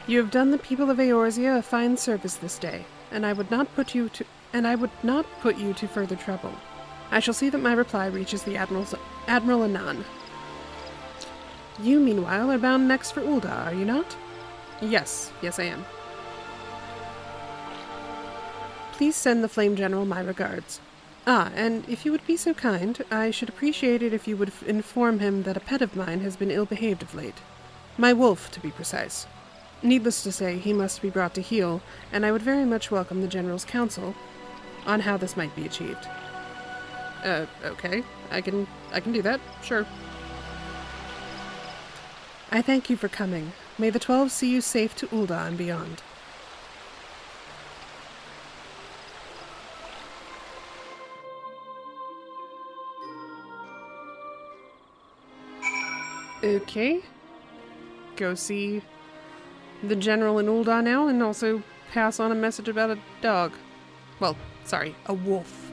You have done the people of Eorzea a fine service this day, and I would not put you to further trouble. I shall see that my reply reaches the Admiral anon. You, meanwhile, are bound next for Ul'dah, are you not? Yes, I am. Please send the Flame General my regards. Ah, and if you would be so kind, I should appreciate it if you would inform him that a pet of mine has been ill-behaved of late. My wolf, to be precise. Needless to say, he must be brought to heel, and I would very much welcome the General's counsel on how this might be achieved. Okay. I can do that, sure. I thank you for coming. May the 12 see you safe to Ul'dah and beyond. Okay. Go see the General in Ul'dah now, and also pass on a message about a dog. Well, sorry, a wolf.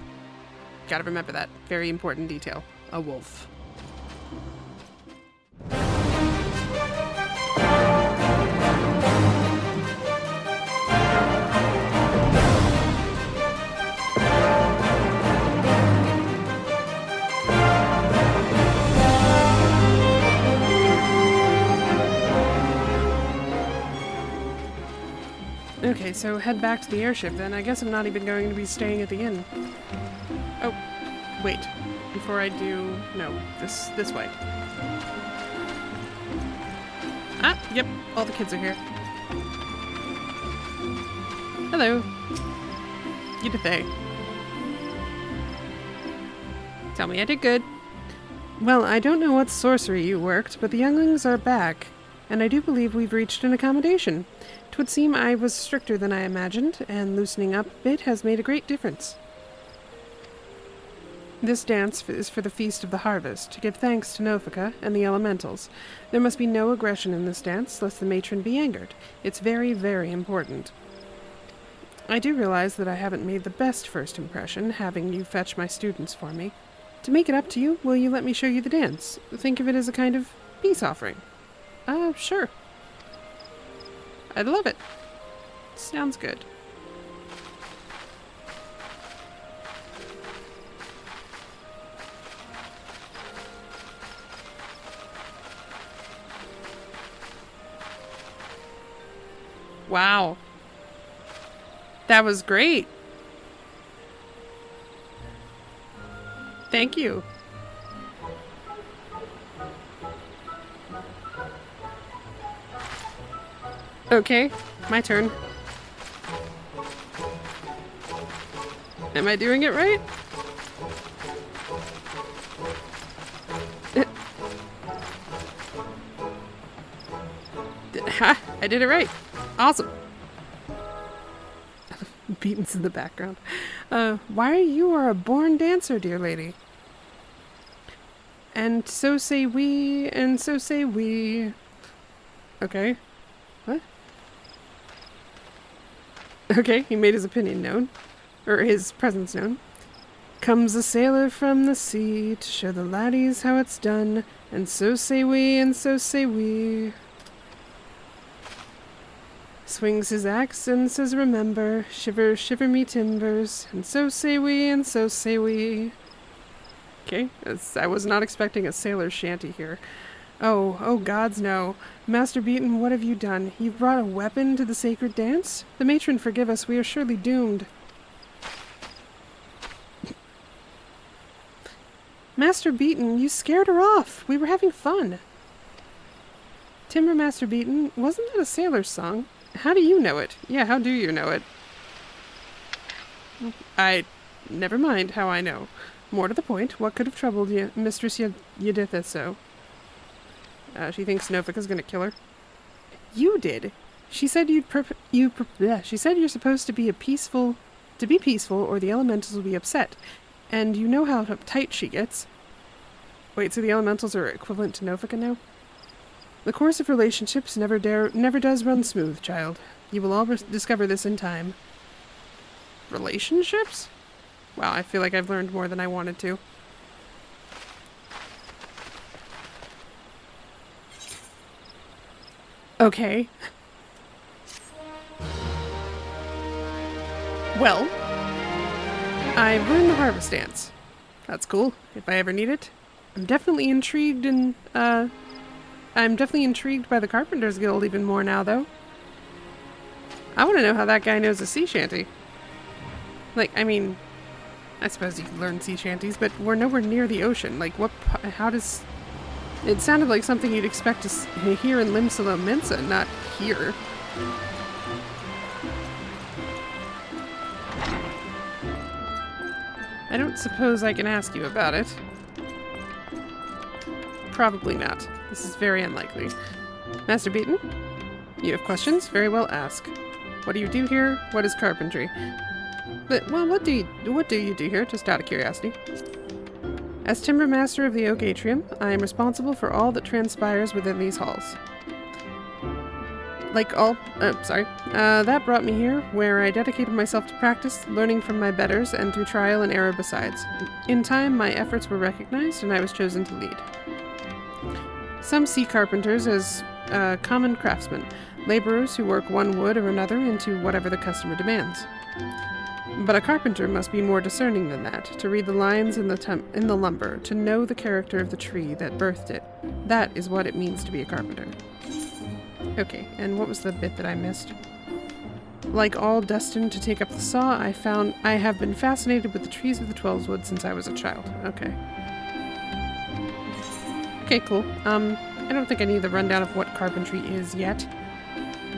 Gotta remember that. Very important detail. A wolf. Okay, so head back to the airship then. I guess I'm not even going to be staying at the inn. Oh, wait. Before I do... No, this way. Ah, yep, all the kids are here. Hello. Yidithay. Tell me I did good. Well, I don't know what sorcery you worked, but the younglings are back, and I do believe we've reached an accommodation. 'Twould seem I was stricter than I imagined, and loosening up a bit has made a great difference. This dance is for the Feast of the Harvest, to give thanks to Nofika and the elementals. There must be no aggression in this dance, lest the matron be angered. It's very, very important. I do realize that I haven't made the best first impression, having you fetch my students for me. To make it up to you, will you let me show you the dance? Think of it as a kind of peace offering. Sure. I'd love it. Sounds good. Wow. That was great. Thank you. Okay, my turn. Am I doing it right? Ha! I did it right. Awesome. Beatings in the background. Why you are a born dancer, dear lady. And so say we, and so say we. Okay. What? Okay, he made his opinion known. Or his presence known. Comes a sailor from the sea to show the laddies how it's done. And so say we, and so say we. Swings his axe and says remember, shiver, shiver me timbers. And so say we, and so say we. Okay, I was not expecting a sailor's shanty here. Oh, gods no. Master Beaton, what have you done? You've brought a weapon to the sacred dance? The matron forgive us, we are surely doomed. Master Beaton, you scared her off. We were having fun. Timber Master Beaton, wasn't that a sailor's song? How do you know it? Yeah, how do you know it? Never mind how I know. More to the point, what could have troubled you, Mistress Yiditha so? She thinks Nofika's gonna kill her. You did. She said she said you're supposed to be peaceful, or the elementals will be upset. And you know how uptight she gets. Wait, so the elementals are equivalent to Nofika now? The course of relationships never does run smooth, child. You will all discover this in time. Relationships? Wow, I feel like I've learned more than I wanted to. Okay. Well, I've learned the harvest dance. That's cool, if I ever need it. I'm definitely intrigued by the Carpenters Guild even more now, though. I want to know how that guy knows a sea shanty. Like, I mean, I suppose you could learn sea shanties, but we're nowhere near the ocean. Like, how does... It sounded like something you'd expect to hear in Lominsan, not here. I don't suppose I can ask you about it. Probably not. This is very unlikely. Master Beaton? You have questions? Very well, ask. What do you do here? What is carpentry? Well, what do you do here, just out of curiosity? As Timber Master of the Oak Atrium, I am responsible for all that transpires within these halls. That brought me here, where I dedicated myself to practice, learning from my betters, and through trial and error besides. In time, my efforts were recognized, and I was chosen to lead. Some see carpenters as common craftsmen, laborers who work one wood or another into whatever the customer demands. But a carpenter must be more discerning than that, to read the lines in the lumber, to know the character of the tree that birthed it. That is what it means to be a carpenter. Okay, and what was the bit that I missed? Like all destined to take up the saw, I have been fascinated with the trees of the Twelveswood since I was a child. Okay. Okay, cool. I don't think I need the rundown of what carpentry is yet.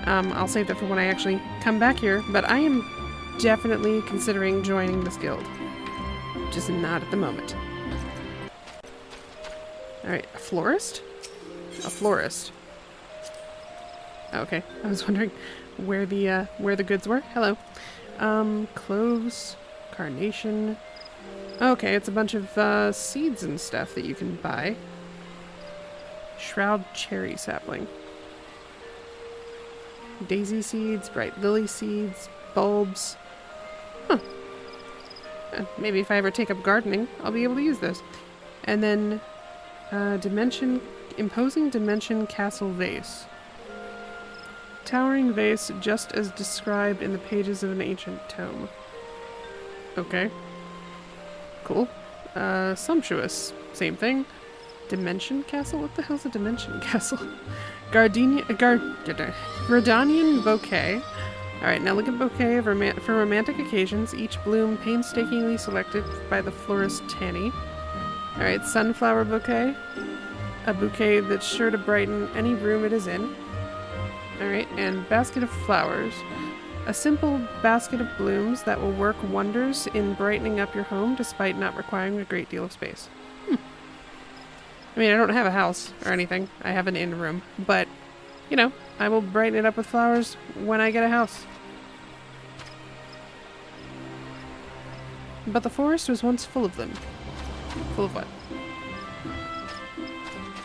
I'll save that for when I actually come back here, but I am definitely considering joining this guild. Just not at the moment. Alright, a florist? A florist. Okay, I was wondering where the goods were. Hello. Cloves, carnation. Okay, it's a bunch of seeds and stuff that you can buy. Shroud cherry sapling. Daisy seeds, bright lily seeds, bulbs. Huh. Maybe if I ever take up gardening, I'll be able to use those. And then, imposing dimension castle vase. Towering vase just as described in the pages of an ancient tome. Okay. Cool. Sumptuous. Same thing. Dimension castle? What the hell's a dimension castle? Gardanian bouquet. Alright, now look at bouquet for romantic occasions, each bloom painstakingly selected by the florist Tanny. Alright, sunflower bouquet. A bouquet that's sure to brighten any room it is in. Alright, and basket of flowers. A simple basket of blooms that will work wonders in brightening up your home despite not requiring a great deal of space. I mean, I don't have a house or anything. I have an in-room. But, you know, I will brighten it up with flowers when I get a house. But the forest was once full of them. Full of what?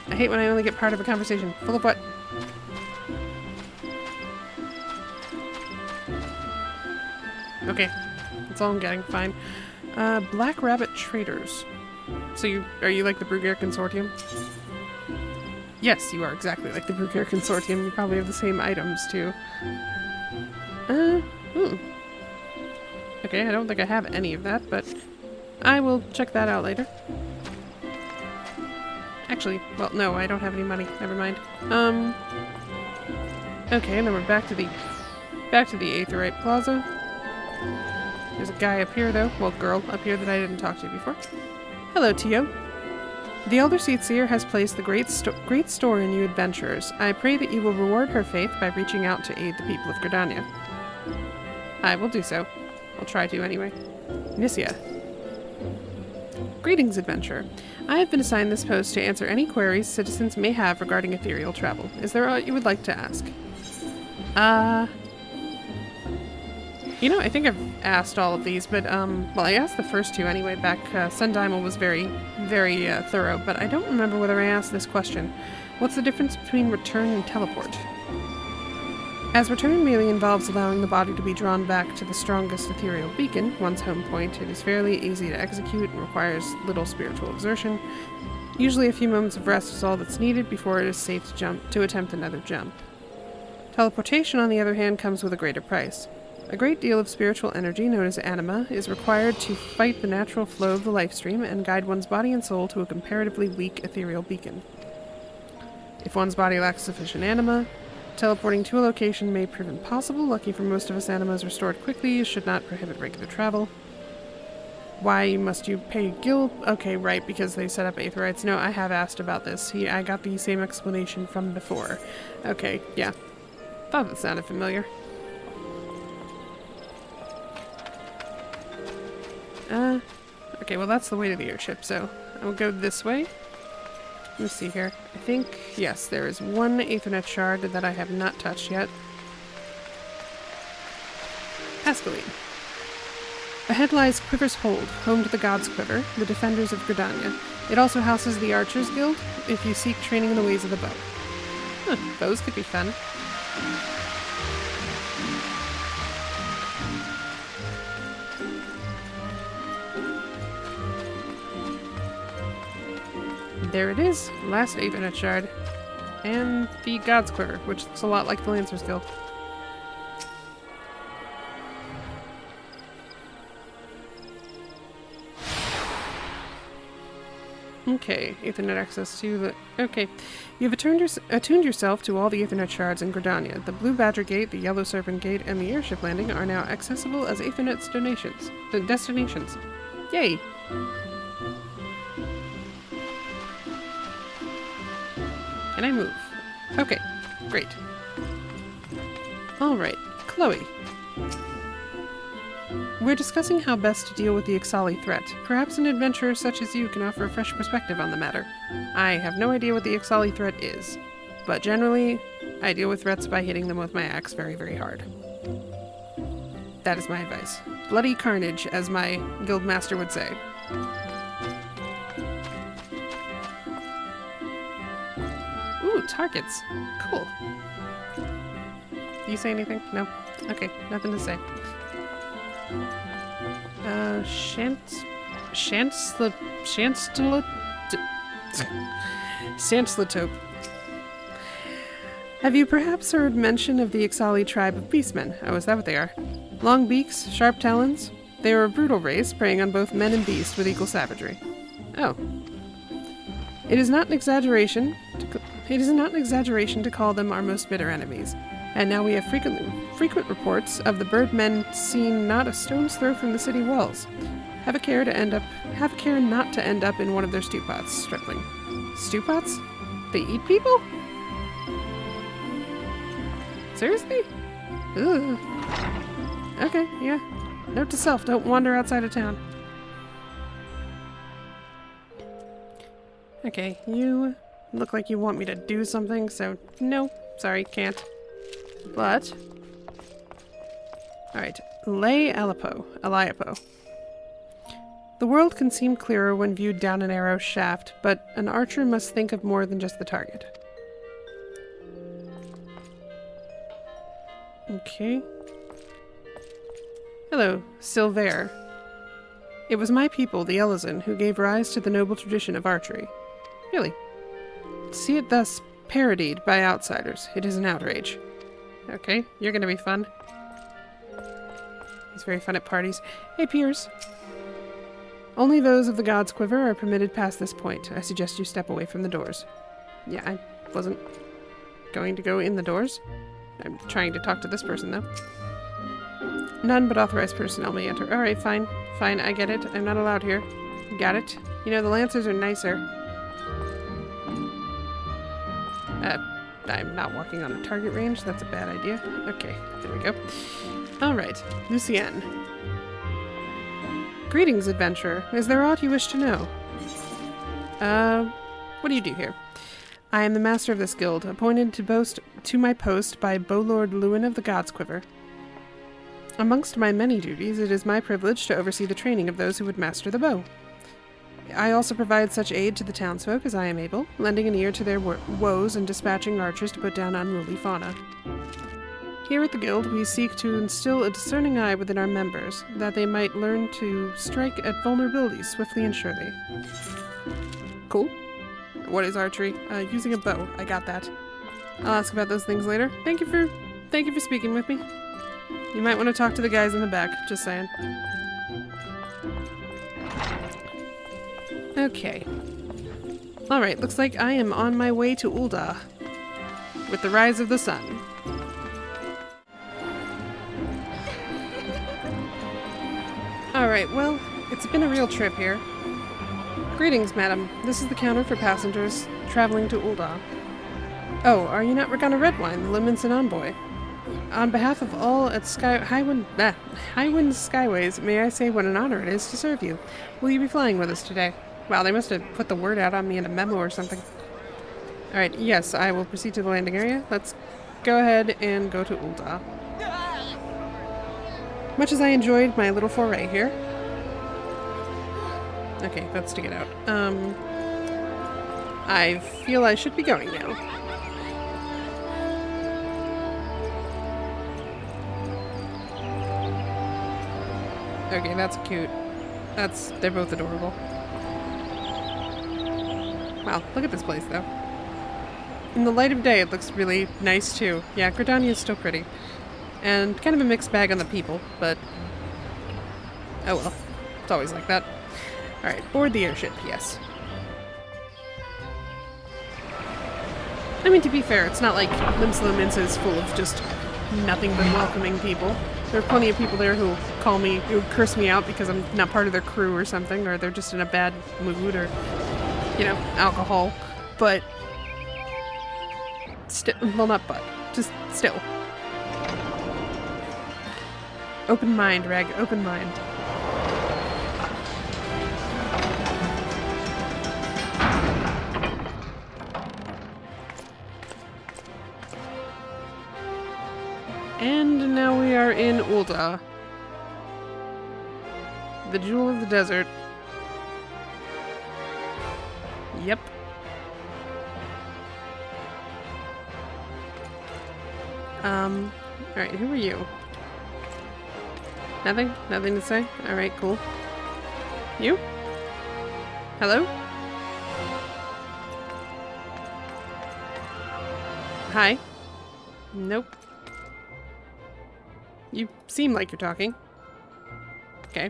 I hate when I only get part of a conversation. Full of what? Okay. That's all I'm getting. Fine. Black Rabbit Traders. So are you like the Bruguier Consortium? Yes, you are exactly like the Bruguier Consortium. You probably have the same items, too. Okay, I don't think I have any of that, but I will check that out later. Actually, well, no, I don't have any money. Never mind. Okay, and then we're back to the Aetheryte Plaza. There's a guy up here, though. Well, girl up here that I didn't talk to before. Hello, Tio. The Elder Seatseer has placed the great store in you adventurers. I pray that you will reward her faith by reaching out to aid the people of Gridania. I will do so. I'll try to anyway. Nisia. Greetings, adventurer. I have been assigned this post to answer any queries citizens may have regarding ethereal travel. Is there what you would like to ask? You know, I think I've asked all of these, but, well, I asked the first two anyway back. Sundimal was very, very thorough, but I don't remember whether I asked this question. What's the difference between return and teleport? As return merely involves allowing the body to be drawn back to the strongest ethereal beacon, one's home point, it is fairly easy to execute and requires little spiritual exertion. Usually a few moments of rest is all that's needed before it is safe to attempt another jump. Teleportation, on the other hand, comes with a greater price. A great deal of spiritual energy, known as anima, is required to fight the natural flow of the life stream and guide one's body and soul to a comparatively weak ethereal beacon. If one's body lacks sufficient anima, teleporting to a location may prove impossible. Lucky for most of us, anima is restored quickly, should not prohibit regular travel. Why must you pay guild? Okay, right, because they set up Aetherites. No, I have asked about this. I got the same explanation from before. Okay, yeah. Thought that sounded familiar. Okay, well that's the way to the airship, so I'll go this way. Let me see here. I think, yes, there is one Aethernet shard that I have not touched yet. Pascaline. Ahead lies Quiver's Hold, home to the God's Quiver, the defenders of Gridania. It also houses the Archers Guild, if you seek training in the ways of the bow. Huh, bows could be fun. There it is, last Aethernet shard. And the God's Quiver, which looks a lot like the Lancers Guild. Okay, Aethernet access to the... Okay. You've attuned yourself to all the Aethernet shards in Gridania. The Blue Badger Gate, the Yellow Serpent Gate, and the airship landing are now accessible as Aethernet's destinations. Yay! Can I move? Okay, great. Alright, Chloe. We're discussing how best to deal with the Ixali threat. Perhaps an adventurer such as you can offer a fresh perspective on the matter. I have no idea what the Ixali threat is, but generally, I deal with threats by hitting them with my axe very, very hard. That is my advice. Bloody carnage, as my guildmaster would say. Ooh, targets. Cool. Do you say anything? No? Okay, nothing to say. Chancelatope. Have you perhaps heard mention of the Ixali tribe of beastmen? Oh, is that what they are? Long beaks, sharp talons? They are a brutal race, preying on both men and beast with equal savagery. Oh. It is not an exaggeration to call them our most bitter enemies. And now we have frequent reports of the birdmen seen not a stone's throw from the city walls. Have care not to end up in one of their stew pots. Struggling. Stew pots? They eat people? Seriously? Ugh. Okay, yeah. Note to self, don't wander outside of town. Okay, you look like you want me to do something, so no. Sorry, can't. But... Alright, AlleluiaElizabeth. The world can seem clearer when viewed down an arrow shaft, but an archer must think of more than just the target. Okay. Hello, Silver. It was my people, the Ellison, who gave rise to the noble tradition of archery. Really. To see it thus parodied by outsiders, it is an outrage. Okay, you're gonna be fun. He's very fun at parties. Hey, Piers. Only those of the God's Quiver are permitted past this point. I suggest you step away from the doors. Yeah, I wasn't going to go in the doors. I'm trying to talk to this person, though. None but authorized personnel may enter. Alright, fine. Fine, I get it. I'm not allowed here. Got it. You know, the Lancers are nicer. I'm not walking on a target range. That's a bad idea. Okay, there we go. Alright, Lucienne. Greetings, adventurer. Is there aught you wish to know? What do you do here? I am the master of this guild, appointed to my post by Bowlord Lewin of the God's Quiver. Amongst my many duties, it is my privilege to oversee the training of those who would master the bow. I also provide such aid to the townsfolk as I am able, lending an ear to their woes and dispatching archers to put down unruly fauna. Here at the Guild, we seek to instill a discerning eye within our members, that they might learn to strike at vulnerabilities swiftly and surely. Cool. What is archery? Using a bow. I got that. I'll ask about those things later. Thank you for speaking with me. You might want to talk to the guys in the back, just saying. Okay. Alright, looks like I am on my way to Ul'dah. With the rise of the sun. Alright, well, it's been a real trip here. Greetings, madam. This is the counter for passengers traveling to Ul'dah. Oh, are you not Regana Redwine, the Lominsan Envoy? On behalf of all at Highwind Skyways, may I say what an honor it is to serve you. Will you be flying with us today? Wow, they must have put the word out on me in a memo or something. Alright, yes, I will proceed to the landing area. Let's go ahead and go to Ul'dah. Much as I enjoyed my little foray here. Okay, that's to get out. I feel I should be going now. Okay, that's cute. They're both adorable. Wow, look at this place, though. In the light of day, it looks really nice, too. Yeah, Gridania is still pretty. And kind of a mixed bag on the people, but... oh well. It's always like that. Alright, board the airship, yes. I mean, to be fair, it's not like Lominsan is full of just nothing but welcoming people. There are plenty of people there who curse me out because I'm not part of their crew or something, or they're just in a bad mood, or, you know, alcohol. But, well, not but, just still. Open mind, Reg, open mind. And now we are in Ul'dah. The jewel of the desert. Yep. Alright, who are you? Nothing? Nothing to say? Alright, cool. You? Hello? Hi? Nope. You seem like you're talking. Okay.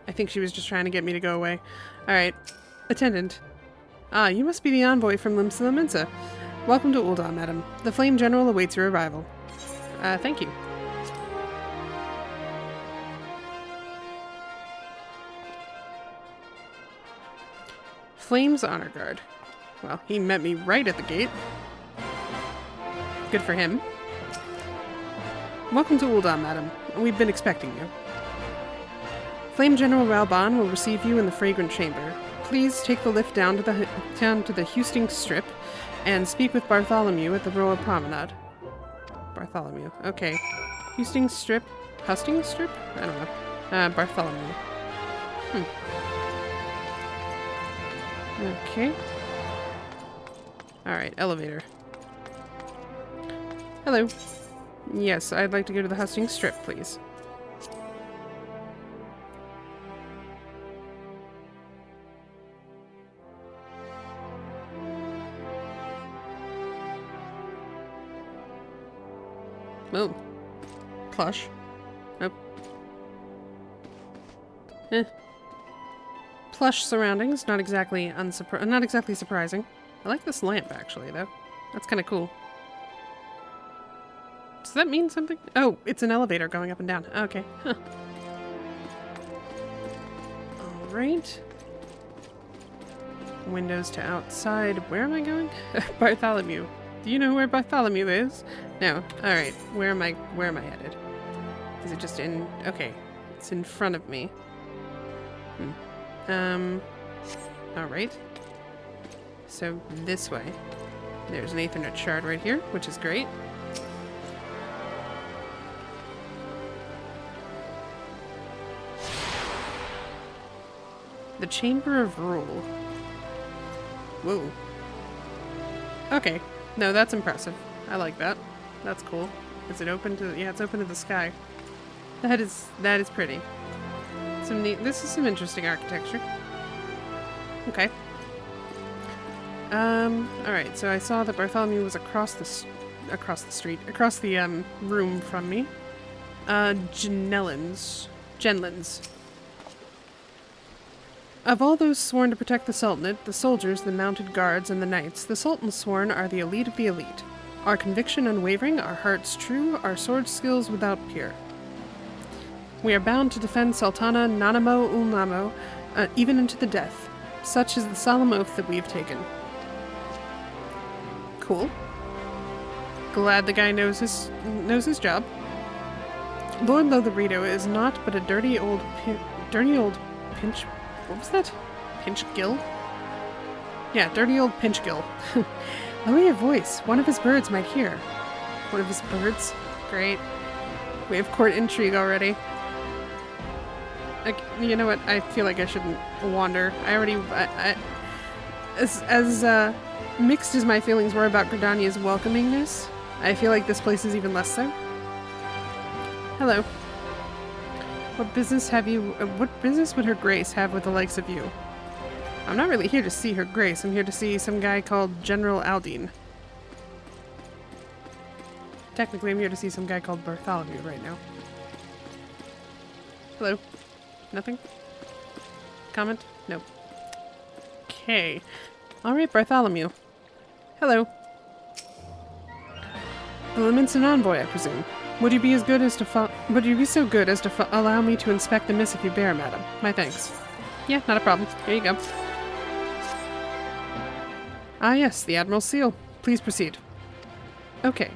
I think she was just trying to get me to go away. Alright. Attendant. Ah, you must be the envoy from Lominsan. Welcome to Ul'dah, madam. The Flame General awaits your arrival. Thank you. Flame's Honor Guard. Well, he met me right at the gate. Good for him. Welcome to Ul'dah, madam. We've been expecting you. Flame General Raubahn will receive you in the Fragrant Chamber. Please take the lift down to the Hustings Strip and speak with Bartholomew at the Royal Promenade. Bartholomew. Okay. Hustings Strip? Hustings Strip? I don't know. Bartholomew. Okay. Alright, elevator. Hello. Yes, I'd like to go to the Hustings Strip, please. Oh. Plush. Nope. Plush surroundings, not exactly surprising. I like this lamp, actually, though. That's kind of cool. Does that mean something? Oh, it's an elevator going up and down. Okay. Huh. Alright. Windows to outside. Where am I going? Bartholomew. Do you know where Bartholomew is? No. Alright. Where am I headed? Is it just in... okay. It's in front of me. Alright. So, this way. There's an Aethernet shard right here, which is great. The Chamber of Rule. Whoa. Okay. No, that's impressive. I like that. That's cool. Is it open to... yeah, it's open to the sky. That is pretty. Some neat... this is some interesting architecture. Okay. Alright, so I saw that Bartholomew was across the... across the street, across the room from me. Genlins. Of all those sworn to protect the Sultanate, the soldiers, the mounted guards, and the knights, the Sultan's sworn are the elite of the elite. Our conviction unwavering, our hearts true, our sword skills without peer. We are bound to defend Sultana Nanamo Ulnamo, even into the death. Such is the solemn oath that we have taken. Cool. Glad the guy knows his job. Lord Lotharito is not but a dirty old pinch. What was that? Pinchgill? Yeah, dirty old Pinchgill. Lower your voice. One of his birds might hear. One of his birds? Great. We have court intrigue already. You know what? I feel like I shouldn't wander. As mixed as my feelings were about Gridania's welcomingness, I feel like this place is even less so. Hello. What business would Her Grace have with the likes of you? I'm not really here to see Her Grace. I'm here to see some guy called General Aldine. Technically, I'm here to see some guy called Bartholomew right now. Hello. Nothing? Comment? Nope. Okay. Alright, Bartholomew. Hello. The Lominsan Envoy, I presume. Would you be so good as to allow me to inspect the missive you bear, madam? My thanks. Yeah, not a problem. Here you go. Ah yes, the Admiral's seal. Please proceed. Okay.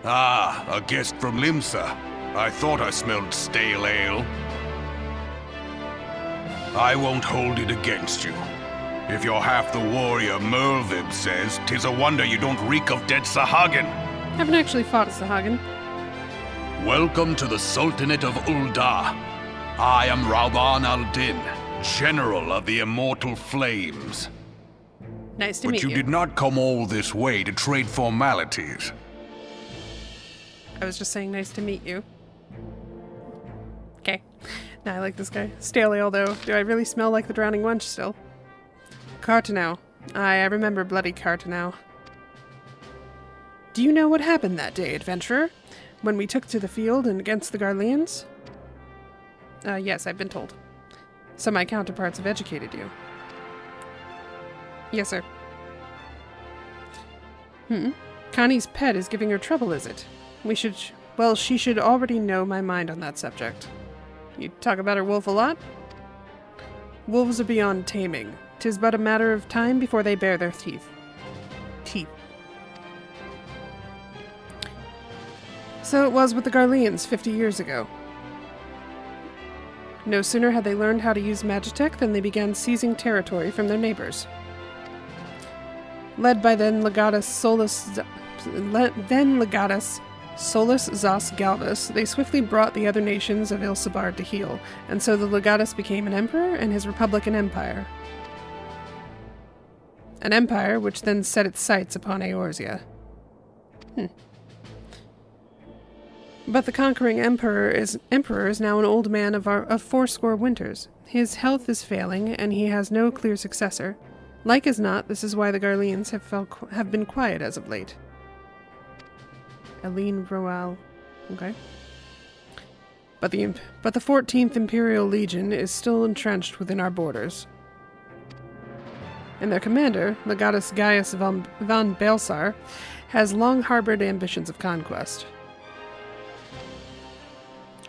Ah, a guest from Limsa. I thought I smelled stale ale. I won't hold it against you. If you're half the warrior Merlvib says, 'tis a wonder you don't reek of dead Sahagin. Haven't actually fought a Sahagin. Welcome to the Sultanate of Ul'dah. I am Raubahn al-Din, General of the Immortal Flames. Nice to meet you. But you did not come all this way to trade formalities. I was just saying nice to meet you. Okay. Now I like this guy. Stale ale, though. Do I really smell like the drowning wench still? Cartenow. I remember bloody Cartenow. Do you know what happened that day, adventurer? When we took to the field and against the Garleans? Yes, I've been told. Some of my counterparts have educated you. Yes, sir. Connie's pet is giving her trouble, is it? She should already know my mind on that subject. You talk about her wolf a lot? Wolves are beyond taming. 'Tis but a matter of time before they bare their teeth. So it was with the Garleans 50 years ago. No sooner had they learned how to use Magitech than they began seizing territory from their neighbors. Led by then Legatus Solus Zos Galvus, they swiftly brought the other nations of Ilsabard to heel, and so the Legatus became an emperor and his republic an empire. An empire which then set its sights upon Eorzea. But the conquering emperor is now an old man of 80 winters. His health is failing, and he has no clear successor. Like as not, this is why the Garleans have been quiet as of late. Aline Roal. Okay. But the 14th Imperial Legion is still entrenched within our borders. And their commander, Legatus Gaius von Belsar, has long harbored ambitions of conquest.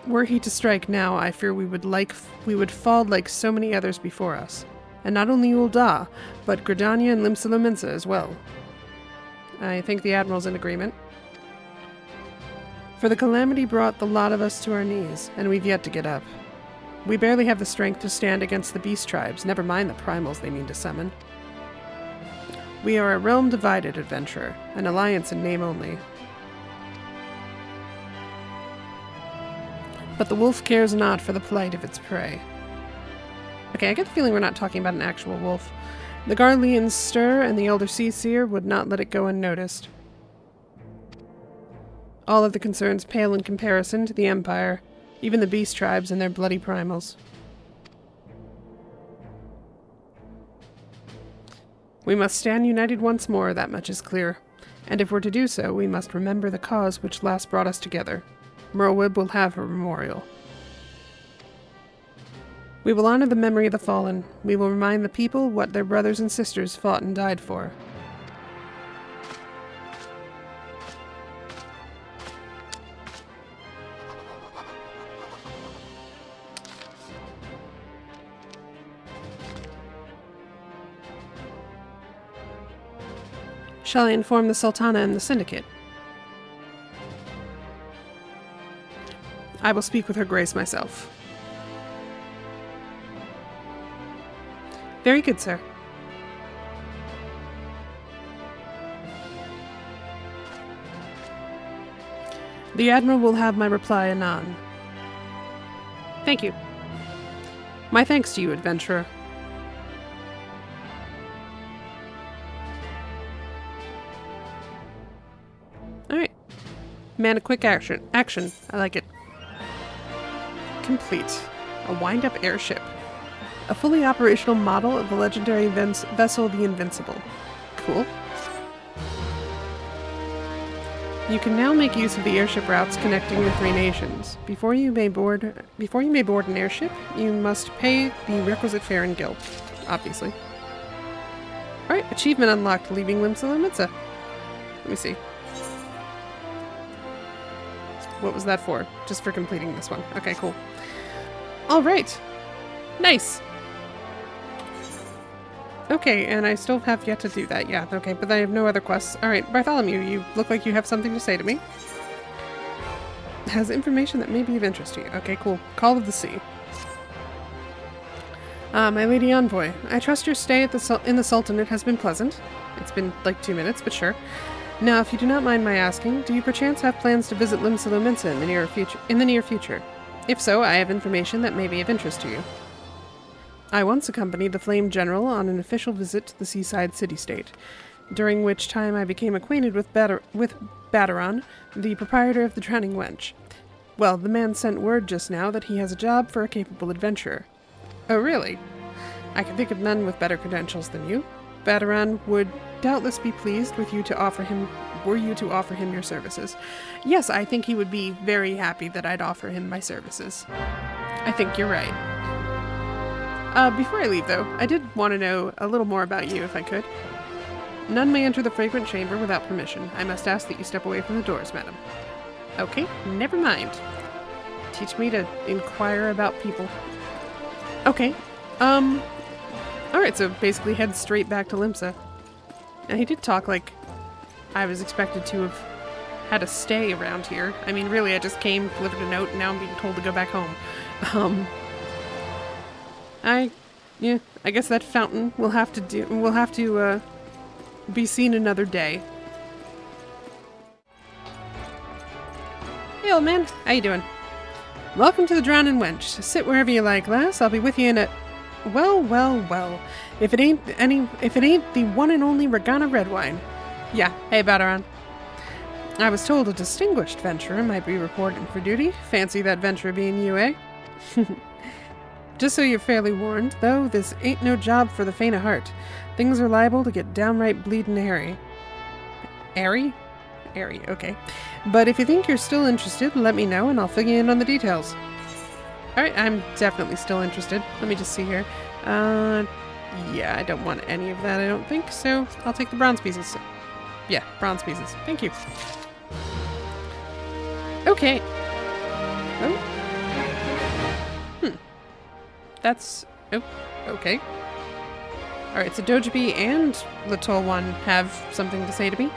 Were he to strike now, I fear we would fall like so many others before us. And not only Ul'dah, but Gridania and Limsa Lominsa as well. I think the Admiral's in agreement. For the calamity brought the lot of us to our knees, and we've yet to get up. We barely have the strength to stand against the beast tribes, never mind the primals they mean to summon. We are a realm divided, adventurer, an alliance in name only. But the wolf cares not for the plight of its prey. Okay, I get the feeling we're not talking about an actual wolf. The Garleans stir, and the Elder Seaseer would not let it go unnoticed. All of the concerns pale in comparison to the Empire, even the beast tribes and their bloody primals. We must stand united once more, that much is clear. And if we're to do so, we must remember the cause which last brought us together. Merlwyb will have her memorial. We will honor the memory of the fallen. We will remind the people what their brothers and sisters fought and died for. Shall I inform the Sultana and the Syndicate? I will speak with her grace myself. Very good, sir. The Admiral will have my reply anon. Thank you. My thanks to you, adventurer. Alright. Man, a quick action. I like it. Complete. A wind-up airship. A fully operational model of the legendary vessel the Invincible. Cool. You can now make use of the airship routes connecting the three nations. Before you may board an airship, you must pay the requisite fare and guild. Obviously. Alright, achievement unlocked, leaving Lominsan. Let me see. What was that for? Just for completing this one. Okay, cool. Alright. Nice. Okay, and I still have yet to do that. Yeah, okay, but I have no other quests. Alright, Bartholomew, you look like you have something to say to me. Has information that may be of interest to you. Okay, cool. Call of the Sea. My Lady Envoy, I trust your stay at in the Sultanate has been pleasant. It's been like 2 minutes, but sure. Now, if you do not mind my asking, do you perchance have plans to visit Lominsan in the near future? If so, I have information that may be of interest to you. I once accompanied the Flame General on an official visit to the seaside city-state, during which time I became acquainted with Baderon, the proprietor of the Drowning Wench. Well, the man sent word just now that he has a job for a capable adventurer. Oh, really? I can think of none with better credentials than you. Baderon would doubtless be pleased with you to offer him, were you to offer him your services. Yes, I think he would be very happy that I'd offer him my services. I think you're right. Before I leave, though, I did want to know a little more about you, if I could. None may enter the fragrant chamber without permission. I must ask that you step away from the doors, madam. Okay, never mind. Teach me to inquire about people. Okay, alright, so basically head straight back to Limsa. Now, he did talk like I was expected to have had to stay around here. I mean, really, I just came, delivered a note, and now I'm being told to go back home. I guess that fountain will have to be seen another day. Hey, old man. How you doing? Welcome to the Drowning Wench. Sit wherever you like, lass. I'll be with you in a... Well, well, well. If it ain't the one and only Regana red wine. Yeah, hey, Baderon. I was told a distinguished venturer might be reporting for duty. Fancy that venturer being you, eh? Just so you're fairly warned, though, this ain't no job for the faint of heart. Things are liable to get downright bleedin' hairy. Airy? Airy, okay. But if you think you're still interested, let me know and I'll fill you in on the details. Alright, I'm definitely still interested. Let me just see here. Yeah, I don't want any of that, I don't think, so I'll take the bronze pieces. Yeah, bronze pieces. Thank you. Okay. Oh. That's... oh, okay. Alright, so Dojibi and the Tall One have something to say to me.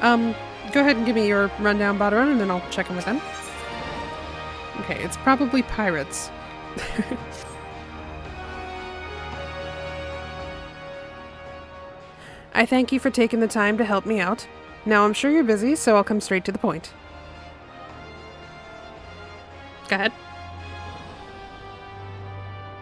Go ahead and give me your rundown, Baderon, and then I'll check in with them. Okay, it's probably pirates. I thank you for taking the time to help me out. Now I'm sure you're busy, so I'll come straight to the point. Go ahead.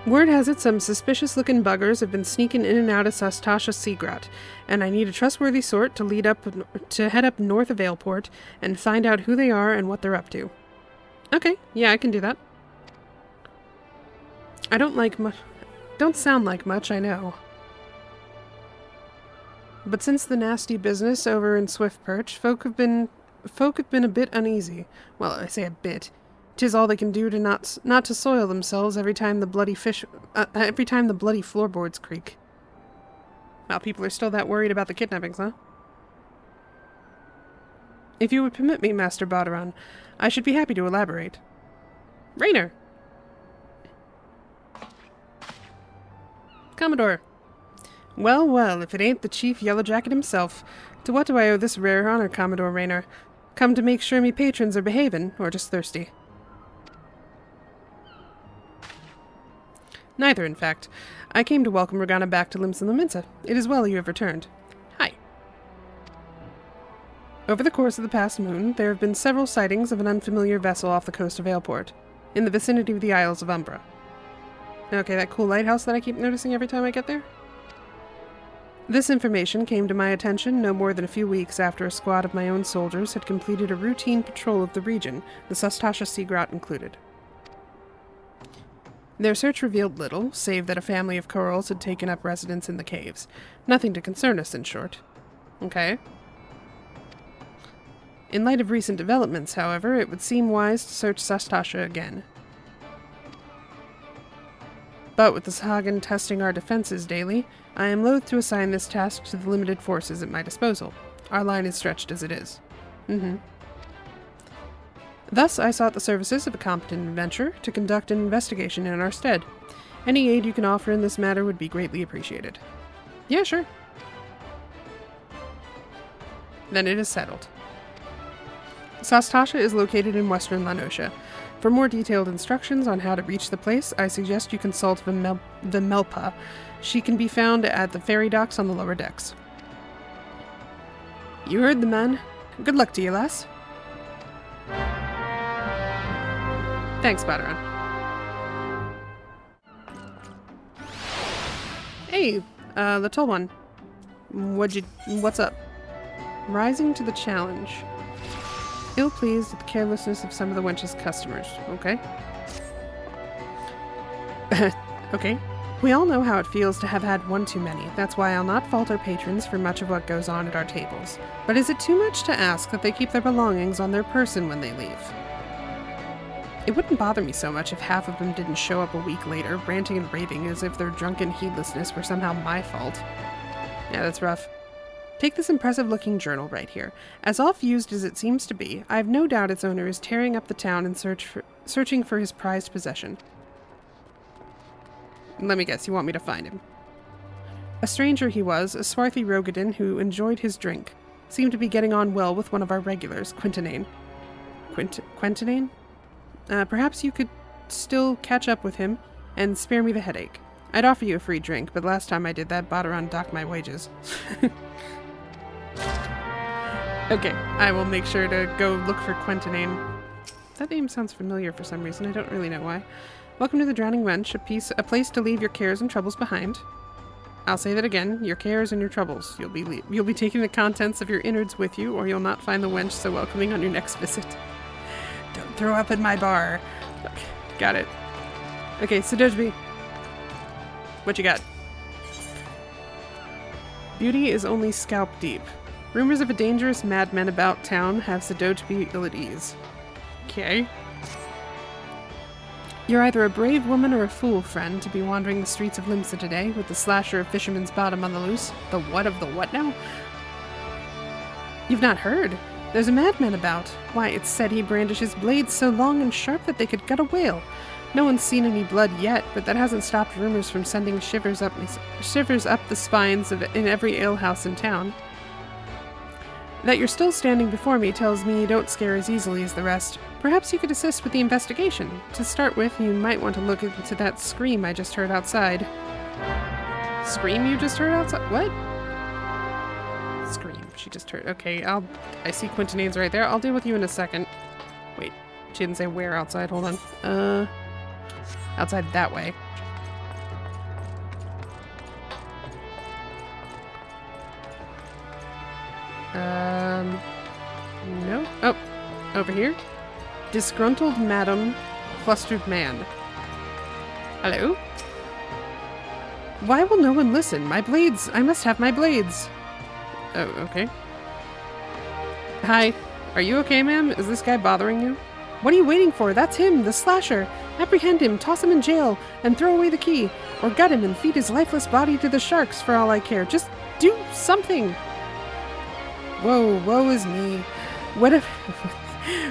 Word has it some suspicious-looking buggers have been sneaking in and out of Sastasha Seagrat, and I need a trustworthy sort to head up north of Aleport and find out who they are and what they're up to. Okay, yeah, I can do that. I don't sound like much, I know. But since the nasty business over in Swift Perch, folk have been a bit uneasy. Well, I say a bit. 'Tis all they can do to not to soil themselves every time the bloody floorboards creak. Well, people are still that worried about the kidnappings, huh? If you would permit me, Master Bardaran, I should be happy to elaborate. Raynor! Commodore! Well, well, if it ain't the Chief Yellowjacket himself. To what do I owe this rare honor, Commodore Raynor? Come to make sure me patrons are behavin', or just thirsty? Neither, in fact. I came to welcome Regana back to Lominsan. It is well you have returned. Hi. Over the course of the past moon, there have been several sightings of an unfamiliar vessel off the coast of Aleport, in the vicinity of the Isles of Umbra. Okay, that cool lighthouse that I keep noticing every time I get there? This information came to my attention no more than a few weeks after a squad of my own soldiers had completed a routine patrol of the region, the Sastasha Sea Grot included. Their search revealed little, save that a family of corals had taken up residence in the caves. Nothing to concern us, in short. Okay. In light of recent developments, however, it would seem wise to search Sastasha again. But with the Sahagan testing our defenses daily, I am loath to assign this task to the limited forces at my disposal. Our line is stretched as it is. Thus, I sought the services of a competent adventurer to conduct an investigation in our stead. Any aid you can offer in this matter would be greatly appreciated. Yeah, sure. Then it is settled. Sastasha is located in western Lanosha. For more detailed instructions on how to reach the place, I suggest you consult the Melpa. She can be found at the ferry docks on the lower decks. You heard the man. Good luck to you, lass. Thanks, Bardaran. Hey, the tall one. What's up? Rising to the challenge. Ill-pleased at the carelessness of some of the wench's customers. Okay. Okay. We all know how it feels to have had one too many. That's why I'll not fault our patrons for much of what goes on at our tables. But is it too much to ask that they keep their belongings on their person when they leave? It wouldn't bother me so much if half of them didn't show up a week later, ranting and raving as if their drunken heedlessness were somehow my fault. Yeah, that's rough. Take this impressive-looking journal right here. As oft-used as it seems to be, I have no doubt its owner is tearing up the town in searching for his prized possession. Let me guess, you want me to find him. A stranger he was, a swarthy Rogadin who enjoyed his drink. Seemed to be getting on well with one of our regulars, Quintanane. Quintanane? Perhaps you could still catch up with him and spare me the headache. I'd offer you a free drink, but last time I did that, Bardaran docked my wages. Okay, I will make sure to go look for Quintanane. That name sounds familiar for some reason, I don't really know why. Welcome to the Drowning Wench, a place to leave your cares and troubles behind. I'll say that again, your cares and your troubles. You'll be taking the contents of your innards with you, or you'll not find the wench so welcoming on your next visit. Don't throw up in my bar. Okay, got it. Okay, Sadojbi. What you got? Beauty is only scalp deep. Rumors of a dangerous madman about town have Sadojbi ill at ease. Okay. You're either a brave woman or a fool, friend, to be wandering the streets of Limsa today with the slasher of Fisherman's Bottom on the loose. The what of the what now? You've not heard? There's a madman about. Why, it's said he brandishes blades so long and sharp that they could gut a whale. No one's seen any blood yet, but that hasn't stopped rumors from sending shivers up the spines in every alehouse in town. That you're still standing before me tells me you don't scare as easily as the rest. Perhaps you could assist with the investigation. To start with, you might want to look into that scream I just heard outside. Scream you just heard outside? What? Scream she just heard. Okay, I see Quintanane's right there. I'll deal with you in a second. Wait, she didn't say where outside. Hold on. Outside that way. No. Oh, over here. Disgruntled madam, flustered man. Hello? Why will no one listen? My blades! I must have my blades! Oh, okay. Hi. Are you okay, ma'am? Is this guy bothering you? What are you waiting for? That's him, the slasher. Apprehend him, toss him in jail, and throw away the key. Or gut him and feed his lifeless body to the sharks for all I care. Just do something. Whoa, woe is me. Whatever...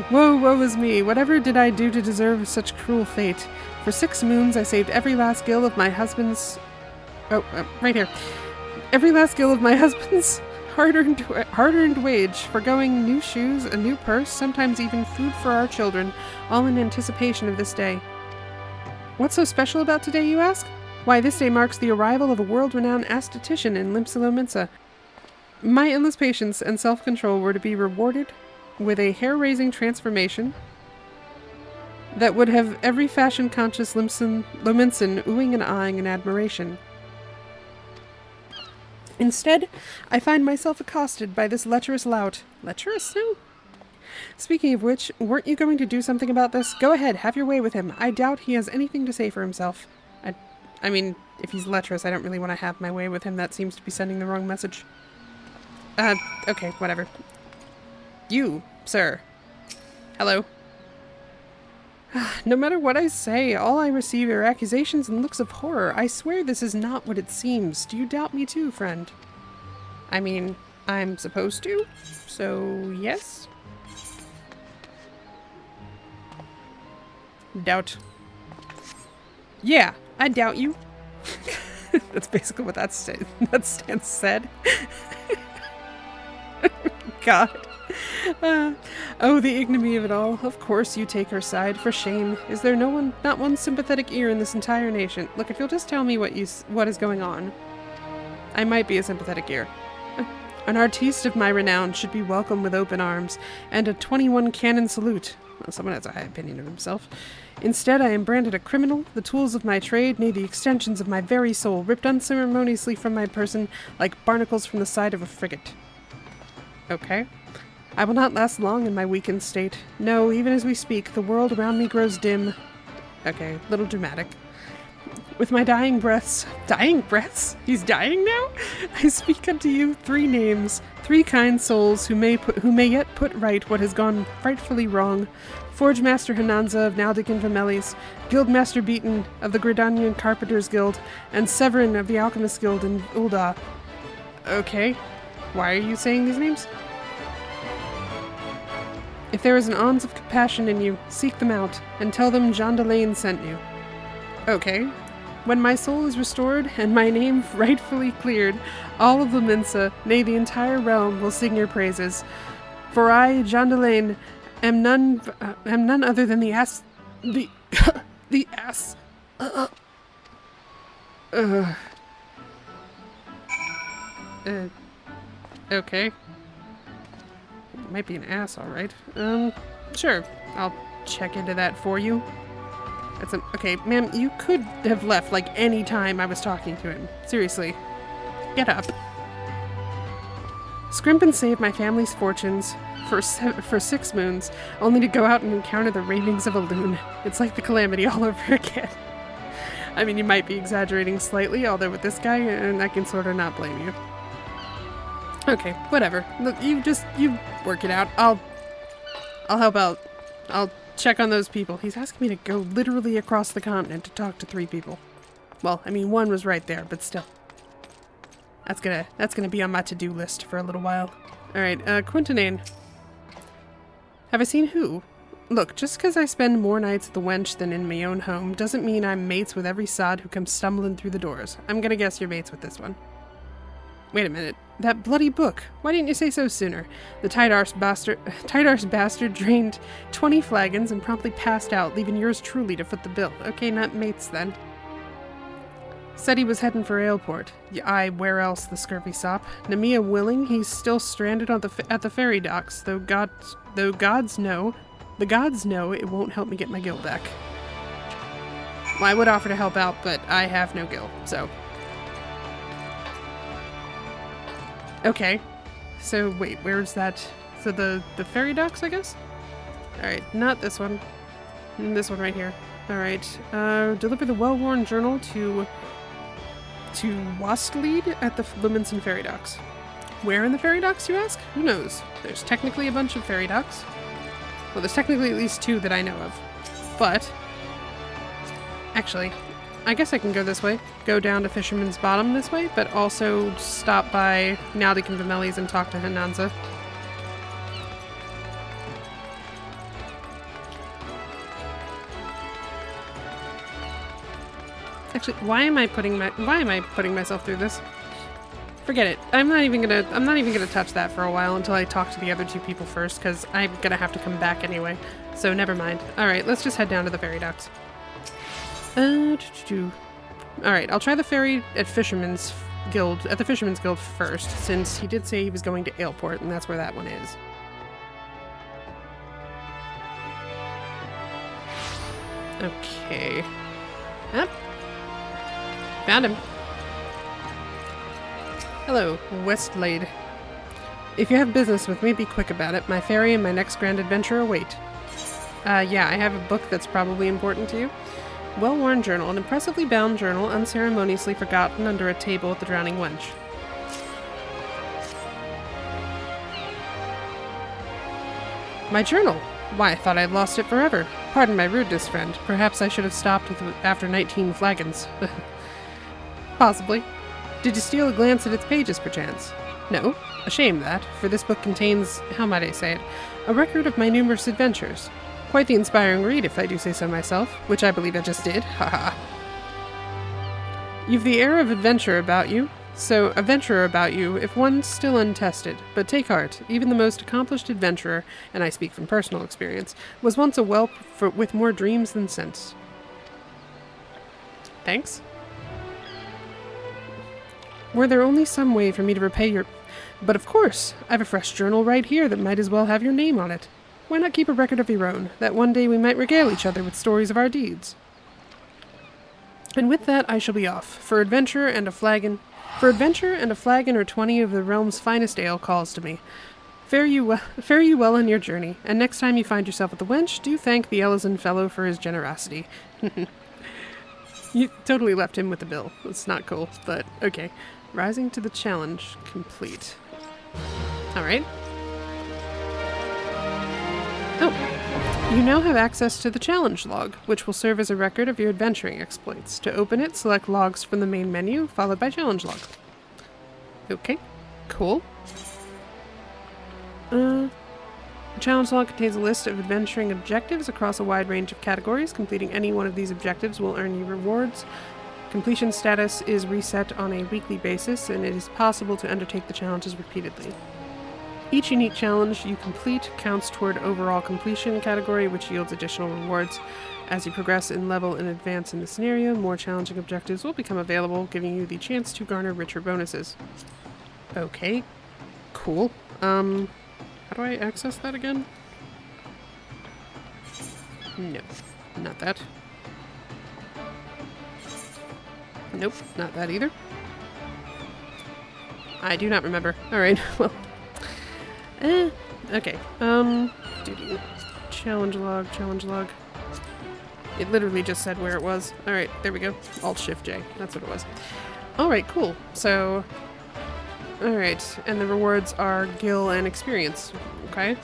Whoa, woe is me. Whatever did I do to deserve such cruel fate? For 6 moons I saved every last gill of my husband's... Oh, right here. Every last gill of my husband's hard-earned wage, forgoing new shoes, a new purse, sometimes even food for our children, all in anticipation of this day. What's so special about today, you ask? Why, this day marks the arrival of a world-renowned aesthetician in Lominsan. My endless patience and self-control were to be rewarded with a hair-raising transformation that would have every fashion-conscious Lominsan oohing and ahhing in admiration. Instead, I find myself accosted by this lecherous lout. Lecherous, no? Speaking of which, weren't you going to do something about this? Go ahead, have your way with him. I doubt he has anything to say for himself. I mean, if he's lecherous, I don't really want to have my way with him. That seems to be sending the wrong message. Okay, whatever. You, sir. Hello. No matter what I say, all I receive are accusations and looks of horror. I swear this is not what it seems. Do you doubt me too, friend? I mean, I'm supposed to, so yes? Doubt. Yeah, I doubt you. That's basically what that stance said. God. Oh, the ignominy of it all. Of course you take her side. For shame. Is there not one sympathetic ear in this entire nation? Look, if you'll just tell me what is going on, I might be a sympathetic ear. An artiste of my renown should be welcomed with open arms, and a 21 cannon salute. Well, someone has a high opinion of himself. Instead, I am branded a criminal, the tools of my trade, nay, the extensions of my very soul, ripped unceremoniously from my person like barnacles from the side of a frigate. Okay. I will not last long in my weakened state. No, even as we speak, the world around me grows dim. Okay, little dramatic. With my dying breaths... Dying breaths? He's dying now? I speak unto you 3 names, 3 kind souls who may yet put right what has gone frightfully wrong. Forge Master Hananza of Naldic Infamelis, Guildmaster Beaton of the Gridanian Carpenters Guild, and Severin of the Alchemist Guild in Ul'dah. Okay. Why are you saying these names? If there is an ounce of compassion in you, seek them out, and tell them Jean Delane sent you. Okay. When my soul is restored, and my name rightfully cleared, all of Lominsan, nay, the entire realm, will sing your praises. For I, Jean Delane, am none other than the ass... the ass... Okay. Might be an ass, alright. Sure. I'll check into that for you. Okay, ma'am, you could have left, like, any time I was talking to him. Seriously. Get up. Scrimp and save my family's fortunes for 6 moons, only to go out and encounter the ravings of a loon. It's like the calamity all over again. I mean, you might be exaggerating slightly, although with this guy, and I can sort of not blame you. Okay, whatever. Look, you work it out. I'll help out. I'll check on those people. He's asking me to go literally across the continent to talk to 3 people. Well, I mean, 1 was right there, but still. That's gonna be on my to-do list for a little while. Alright, Quintanane. Have I seen who? Look, just because I spend more nights at the Wench than in my own home doesn't mean I'm mates with every sod who comes stumbling through the doors. I'm gonna guess you're mates with this one. Wait a minute. That bloody book. Why didn't you say so sooner? The tight-arse bastard drained 20 flagons and promptly passed out, leaving yours truly to foot the bill. Okay, not mates then. Said he was heading for Aleport. Aye, where else, the scurvy sop? Nemea willing, he's still stranded on at the ferry docks, though the gods know it won't help me get my gil back. Well, I would offer to help out, but I have no gil, so... Okay. So, wait, where's that? So the ferry docks, I guess? Alright, not this one. This one right here. Alright, deliver the well-worn journal to Wastlead at the Lominsan ferry docks. Where in the fairy docks, you ask? Who knows? There's technically a bunch of fairy docks. Well, there's technically at least 2 that I know of. But, actually, I guess I can go this way. Go down to Fisherman's Bottom this way, but also stop by Naldik and Vimeli's and talk to Hananza. Actually, why am I putting myself through this? Forget it. I'm not even gonna touch that for a while until I talk to the other 2 people first, because I'm gonna have to come back anyway. So never mind. Alright, let's just head down to the fairy docks. Alright, I'll try the ferry at the Fisherman's Guild first, since he did say he was going to Aleport, and that's where that one is. Okay. Yep. Found him. Hello, Westlade. If you have business with me, be quick about it. My ferry and my next grand adventure await. Yeah, I have a book that's probably important to you. Well-worn journal, an impressively bound journal unceremoniously forgotten under a table at the Drowning Wench. My journal! Why, I thought I'd lost it forever. Pardon my rudeness, friend. Perhaps I should have stopped after 19 flagons. Possibly. Did you steal a glance at its pages, perchance? No. A shame that, for this book contains, how might I say it, a record of my numerous adventures. Quite the inspiring read, if I do say so myself, which I believe I just did. Haha. You've the air of adventurer about you, if one still untested. But take heart, even the most accomplished adventurer, and I speak from personal experience, was once a whelp with more dreams than sense. Thanks. Were there only some way for me to repay your... But of course, I've a fresh journal right here that might as well have your name on it. Why not keep a record of your own, that one day we might regale each other with stories of our deeds? And with that, I shall be off. For adventure and a flagon or 20 of the realm's finest ale calls to me. Fare you well on your journey, and next time you find yourself at the Wench, do thank the Ellison fellow for his generosity. You totally left him with the bill. It's not cool, but okay. Rising to the challenge complete. Alright. Oh, you now have access to the challenge log, which will serve as a record of your adventuring exploits. To open it, select logs from the main menu, followed by challenge log. Okay, cool. The challenge log contains a list of adventuring objectives across a wide range of categories. Completing any one of these objectives will earn you rewards. Completion status is reset on a weekly basis, and it is possible to undertake the challenges repeatedly. Each unique challenge you complete counts toward overall completion category, which yields additional rewards. As you progress in level and advance in the scenario, more challenging objectives will become available, giving you the chance to garner richer bonuses. Okay, cool. How do I access that again? No, not that. Nope, not that either. I do not remember. Alright, well. Okay. Challenge log. It literally just said where it was. Alright, there we go. Alt-Shift-J. That's what it was. Alright, cool. So, alright, and the rewards are gil and experience. Okay.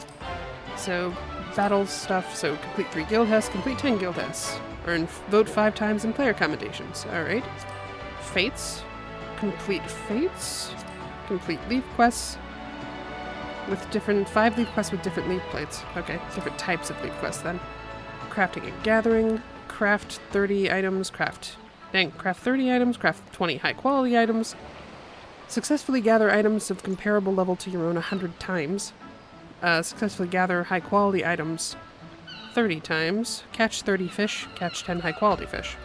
So, battle stuff. So, complete 3 guild tests, complete 10 guild tests. Earn vote 5 times in player commendations. Alright. Fates. Complete fates. Complete leaf quests. With 5 leaf quests with different leaf plates. Okay, different types of leaf quests then. Crafting and gathering. Craft 30 items. Craft 30 items. Craft 20 high quality items. Successfully gather items of comparable level to your own 100 times. Successfully gather high quality items 30 times. Catch 30 fish. Catch 10 high quality fish.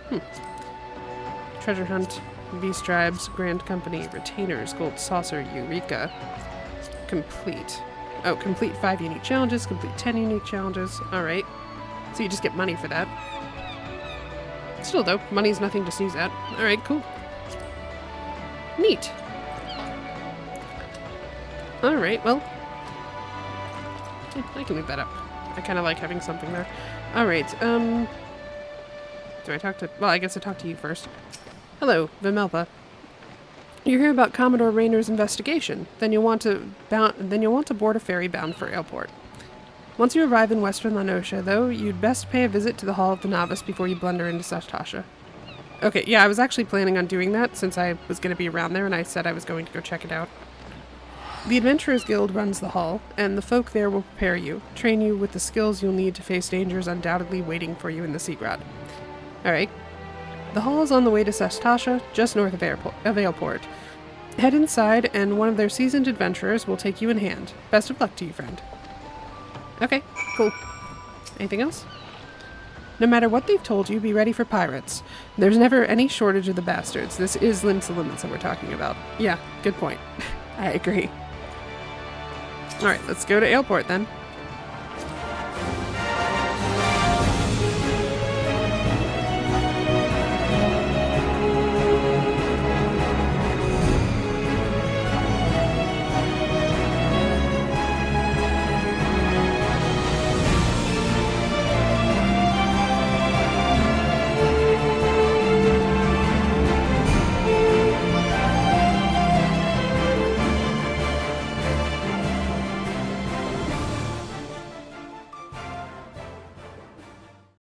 Treasure hunt. Beast tribes. Grand company. Retainers. Gold saucer. Eureka. Complete. Oh, complete 5 unique challenges. Complete 10 unique challenges. Alright. So you just get money for that. Still though, money's nothing to sneeze at. Alright, cool. Neat. Alright, well. I can leave that up. I kind of like having something there. Alright, do I talk to... Well, I guess I talk to you first. Hello, Vimelva. You hear about Commodore Raynor's investigation. Then you'll want to board a ferry bound for Aleport. Once you arrive in western Lanosha, though, you'd best pay a visit to the Hall of the Novice before you blunder into Sashtasha. Okay, yeah, I was actually planning on doing that since I was going to be around there and I said I was going to go check it out. The Adventurers Guild runs the hall, and the folk there will prepare you, train you with the skills you'll need to face dangers undoubtedly waiting for you in the Seagrad. Alright. The hall is on the way to Sashtasha, just north of Aleport. Head inside, and one of their seasoned adventurers will take you in hand. Best of luck to you, friend. Okay, cool. Anything else? No matter what they've told you, be ready for pirates. There's never any shortage of the bastards. This is Limsa Limits that we're talking about. Yeah, good point. I agree. Alright, let's go to Aleport then.